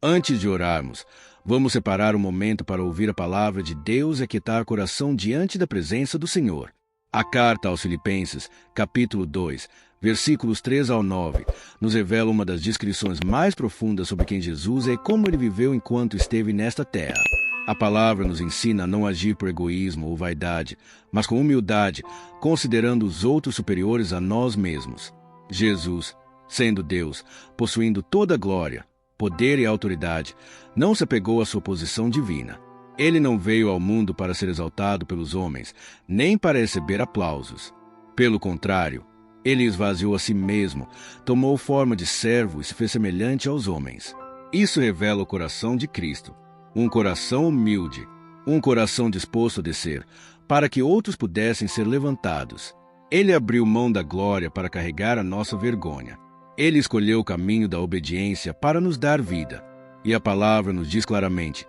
Antes de orarmos, vamos separar um momento para ouvir a palavra de Deus e aquietar o coração diante da presença do Senhor. A carta aos Filipenses, capítulo 2, versículos 3 ao 9, nos revela uma das descrições mais profundas sobre quem Jesus é e como ele viveu enquanto esteve nesta terra. A palavra nos ensina a não agir por egoísmo ou vaidade, mas com humildade, considerando os outros superiores a nós mesmos. Jesus, sendo Deus, possuindo toda a glória, poder e autoridade, não se apegou à sua posição divina. Ele não veio ao mundo para ser exaltado pelos homens, nem para receber aplausos. Pelo contrário, ele esvaziou a si mesmo, tomou forma de servo e se fez semelhante aos homens. Isso revela o coração de Cristo. Um coração humilde, um coração disposto a descer, para que outros pudessem ser levantados. Ele abriu mão da glória para carregar a nossa vergonha. Ele escolheu o caminho da obediência para nos dar vida. E a palavra nos diz claramente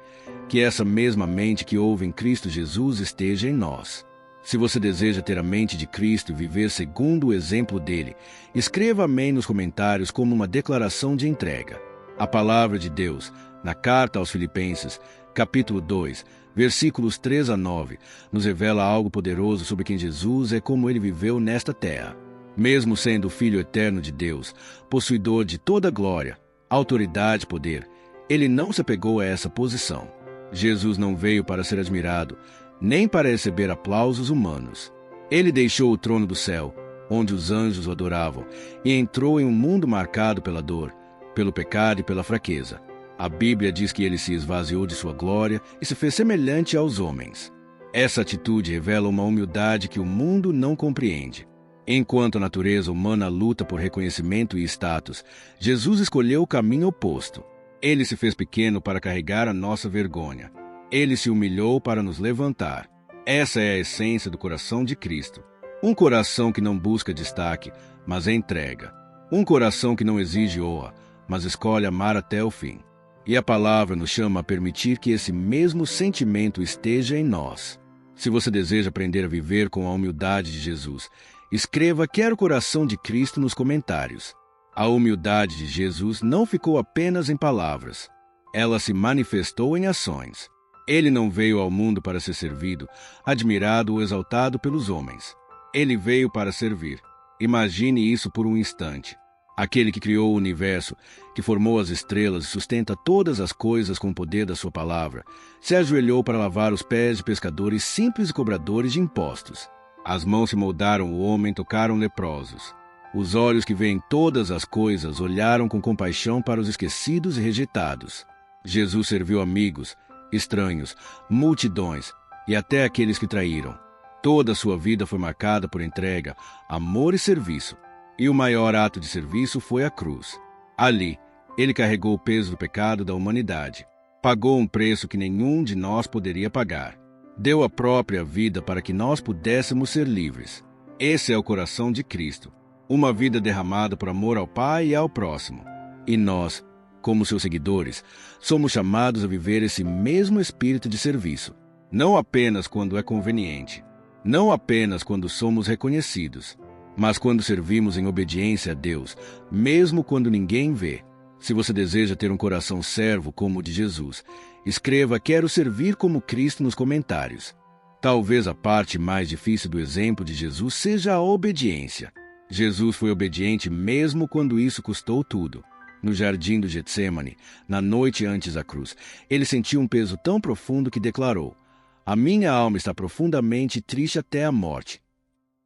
que essa mesma mente que houve em Cristo Jesus esteja em nós. Se você deseja ter a mente de Cristo e viver segundo o exemplo dele, escreva amém nos comentários como uma declaração de entrega. A palavra de Deus, na carta aos Filipenses, capítulo 2, versículos 3 a 9, nos revela algo poderoso sobre quem Jesus é e como ele viveu nesta terra. Mesmo sendo o Filho eterno de Deus, possuidor de toda glória, autoridade e poder, ele não se apegou a essa posição. Jesus não veio para ser admirado, nem para receber aplausos humanos. Ele deixou o trono do céu, onde os anjos o adoravam, e entrou em um mundo marcado pela dor, pelo pecado e pela fraqueza. A Bíblia diz que ele se esvaziou de sua glória e se fez semelhante aos homens. Essa atitude revela uma humildade que o mundo não compreende. Enquanto a natureza humana luta por reconhecimento e status, Jesus escolheu o caminho oposto. Ele se fez pequeno para carregar a nossa vergonha. Ele se humilhou para nos levantar. Essa é a essência do coração de Cristo. Um coração que não busca destaque, mas entrega. Um coração que não exige honra, mas escolhe amar até o fim. E a palavra nos chama a permitir que esse mesmo sentimento esteja em nós. Se você deseja aprender a viver com a humildade de Jesus, escreva "Quero o coração de Cristo" nos comentários. A humildade de Jesus não ficou apenas em palavras. Ela se manifestou em ações. Ele não veio ao mundo para ser servido, admirado ou exaltado pelos homens. Ele veio para servir. Imagine isso por um instante. Aquele que criou o universo, que formou as estrelas e sustenta todas as coisas com o poder da sua palavra, se ajoelhou para lavar os pés de pescadores simples e cobradores de impostos. As mãos que moldaram o homem tocaram leprosos. Os olhos que veem todas as coisas olharam com compaixão para os esquecidos e rejeitados. Jesus serviu amigos, estranhos, multidões e até aqueles que traíram. Toda a sua vida foi marcada por entrega, amor e serviço. E o maior ato de serviço foi a cruz. Ali, ele carregou o peso do pecado da humanidade. Pagou um preço que nenhum de nós poderia pagar. Deu a própria vida para que nós pudéssemos ser livres. Esse é o coração de Cristo. Uma vida derramada por amor ao Pai e ao próximo. E nós, como seus seguidores, somos chamados a viver esse mesmo espírito de serviço. Não apenas quando é conveniente. Não apenas quando somos reconhecidos. Mas quando servimos em obediência a Deus, mesmo quando ninguém vê. Se você deseja ter um coração servo como o de Jesus, escreva "Quero servir como Cristo" nos comentários. Talvez a parte mais difícil do exemplo de Jesus seja a obediência. Jesus foi obediente mesmo quando isso custou tudo. No jardim do Getsêmani, na noite antes da cruz, ele sentiu um peso tão profundo que declarou: "A minha alma está profundamente triste até a morte."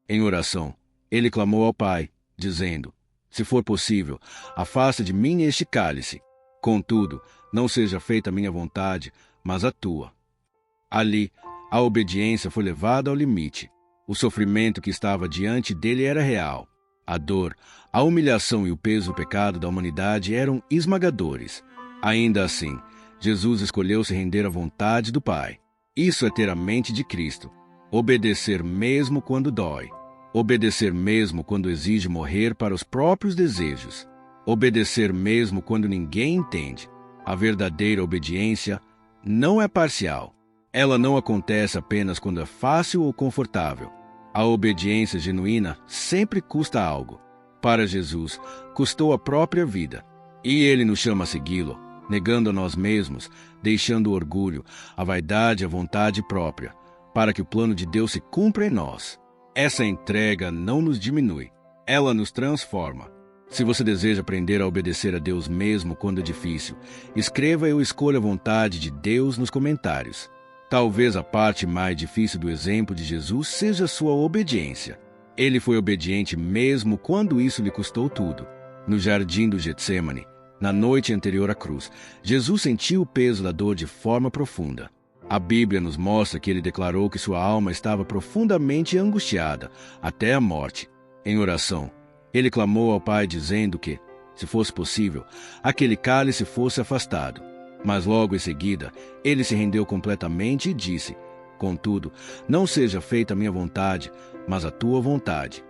Em oração, ele clamou ao Pai, dizendo: "Se for possível, afasta de mim este cálice. Contudo, não seja feita a minha vontade, mas a tua." Ali, a obediência foi levada ao limite. O sofrimento que estava diante dele era real. A dor, a humilhação e o peso do pecado da humanidade eram esmagadores. Ainda assim, Jesus escolheu se render à vontade do Pai. Isso é ter a mente de Cristo. Obedecer mesmo quando dói. Obedecer mesmo quando exige morrer para os próprios desejos. Obedecer mesmo quando ninguém entende. A verdadeira obediência não é parcial. Ela não acontece apenas quando é fácil ou confortável. A obediência genuína sempre custa algo. Para Jesus, custou a própria vida. E ele nos chama a segui-lo, negando a nós mesmos, deixando o orgulho, a vaidade e a vontade própria, para que o plano de Deus se cumpra em nós. Essa entrega não nos diminui, ela nos transforma. Se você deseja aprender a obedecer a Deus mesmo quando é difícil, escreva "Eu escolho a vontade de Deus" nos comentários. Talvez a parte mais difícil do exemplo de Jesus seja sua obediência. Ele foi obediente mesmo quando isso lhe custou tudo. No jardim do Getsêmani, na noite anterior à cruz, Jesus sentiu o peso da dor de forma profunda. A Bíblia nos mostra que ele declarou que sua alma estava profundamente angustiada, até a morte. Em oração, ele clamou ao Pai dizendo que, se fosse possível, aquele cálice fosse afastado. Mas logo em seguida, ele se rendeu completamente e disse: "Contudo, não seja feita a minha vontade, mas a tua vontade."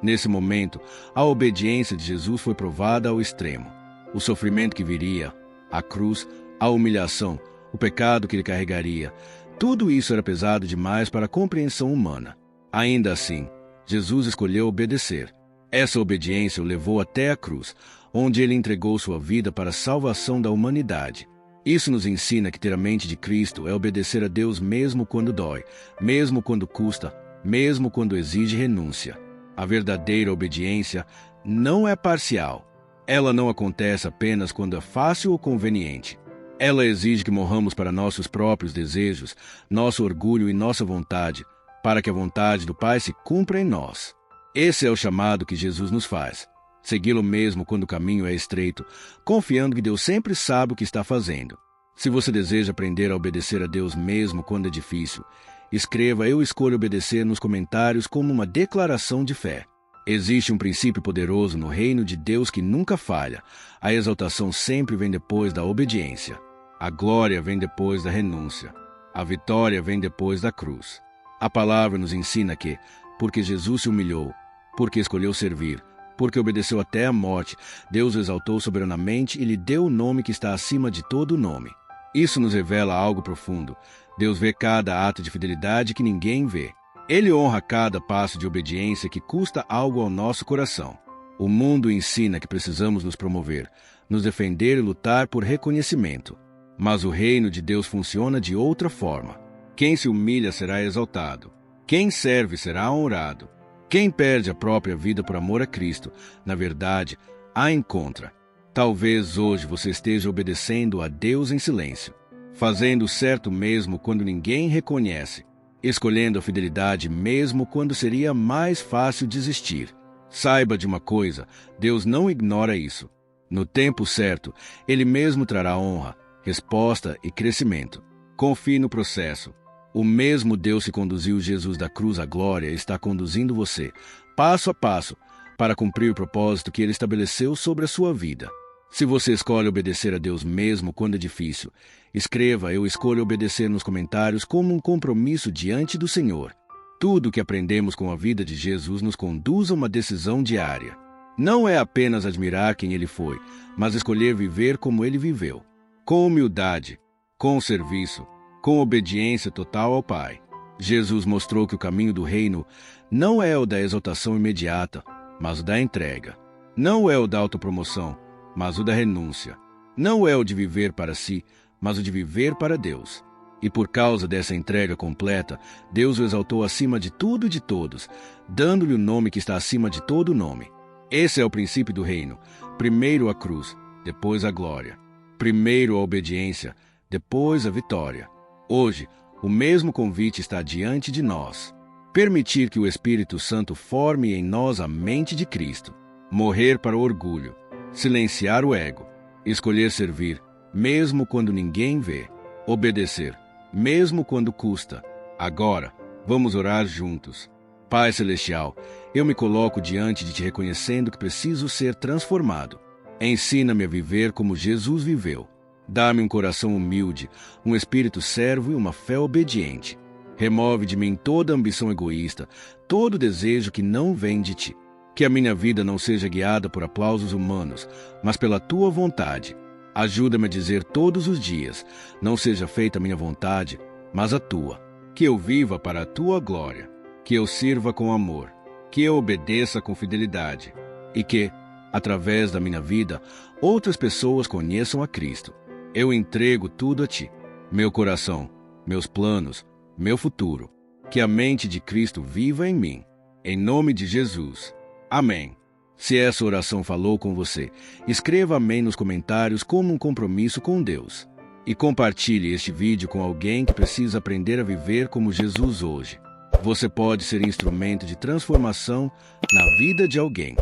Nesse momento, a obediência de Jesus foi provada ao extremo. O sofrimento que viria, a cruz, a humilhação, o pecado que ele carregaria, tudo isso era pesado demais para a compreensão humana. Ainda assim, Jesus escolheu obedecer. Essa obediência o levou até a cruz, onde ele entregou sua vida para a salvação da humanidade. Isso nos ensina que ter a mente de Cristo é obedecer a Deus mesmo quando dói, mesmo quando custa, mesmo quando exige renúncia. A verdadeira obediência não é parcial. Ela não acontece apenas quando é fácil ou conveniente. Ela exige que morramos para nossos próprios desejos, nosso orgulho e nossa vontade, para que a vontade do Pai se cumpra em nós. Esse é o chamado que Jesus nos faz. Segui-lo mesmo quando o caminho é estreito, confiando que Deus sempre sabe o que está fazendo. Se você deseja aprender a obedecer a Deus mesmo quando é difícil, escreva "Eu escolho obedecer" nos comentários como uma declaração de fé. Existe um princípio poderoso no reino de Deus que nunca falha. A exaltação sempre vem depois da obediência. A glória vem depois da renúncia. A vitória vem depois da cruz. A palavra nos ensina que, porque Jesus se humilhou, porque escolheu servir, porque obedeceu até a morte, Deus o exaltou soberanamente e lhe deu o nome que está acima de todo nome. Isso nos revela algo profundo. Deus vê cada ato de fidelidade que ninguém vê. Ele honra cada passo de obediência que custa algo ao nosso coração. O mundo ensina que precisamos nos promover, nos defender e lutar por reconhecimento. Mas o reino de Deus funciona de outra forma. Quem se humilha será exaltado. Quem serve será honrado. Quem perde a própria vida por amor a Cristo, na verdade, a encontra. Talvez hoje você esteja obedecendo a Deus em silêncio, fazendo o certo mesmo quando ninguém reconhece, escolhendo a fidelidade mesmo quando seria mais fácil desistir. Saiba de uma coisa, Deus não ignora isso. No tempo certo, Ele mesmo trará honra, resposta e crescimento. Confie no processo. O mesmo Deus que conduziu Jesus da cruz à glória está conduzindo você, passo a passo, para cumprir o propósito que Ele estabeleceu sobre a sua vida. Se você escolhe obedecer a Deus mesmo quando é difícil, escreva "Eu escolho obedecer" nos comentários como um compromisso diante do Senhor. Tudo o que aprendemos com a vida de Jesus nos conduz a uma decisão diária. Não é apenas admirar quem Ele foi, mas escolher viver como Ele viveu. Com humildade, com serviço, com obediência total ao Pai. Jesus mostrou que o caminho do reino não é o da exaltação imediata, mas o da entrega. Não é o da autopromoção, mas o da renúncia. Não é o de viver para si, mas o de viver para Deus. E por causa dessa entrega completa, Deus o exaltou acima de tudo e de todos, dando-lhe o nome que está acima de todo nome. Esse é o princípio do reino. Primeiro a cruz, depois a glória. Primeiro a obediência, depois a vitória. Hoje, o mesmo convite está diante de nós. Permitir que o Espírito Santo forme em nós a mente de Cristo. Morrer para o orgulho. Silenciar o ego. Escolher servir, mesmo quando ninguém vê. Obedecer, mesmo quando custa. Agora, vamos orar juntos. Pai Celestial, eu me coloco diante de Ti reconhecendo que preciso ser transformado. Ensina-me a viver como Jesus viveu. Dá-me um coração humilde, um espírito servo e uma fé obediente. Remove de mim toda ambição egoísta, todo desejo que não vem de Ti. Que a minha vida não seja guiada por aplausos humanos, mas pela Tua vontade. Ajuda-me a dizer todos os dias, não seja feita a minha vontade, mas a Tua. Que eu viva para a Tua glória. Que eu sirva com amor. Que eu obedeça com fidelidade. E que, através da minha vida, outras pessoas conheçam a Cristo. Eu entrego tudo a Ti. Meu coração, meus planos, meu futuro. Que a mente de Cristo viva em mim. Em nome de Jesus. Amém. Se essa oração falou com você, escreva amém nos comentários como um compromisso com Deus. E compartilhe este vídeo com alguém que precisa aprender a viver como Jesus hoje. Você pode ser instrumento de transformação na vida de alguém.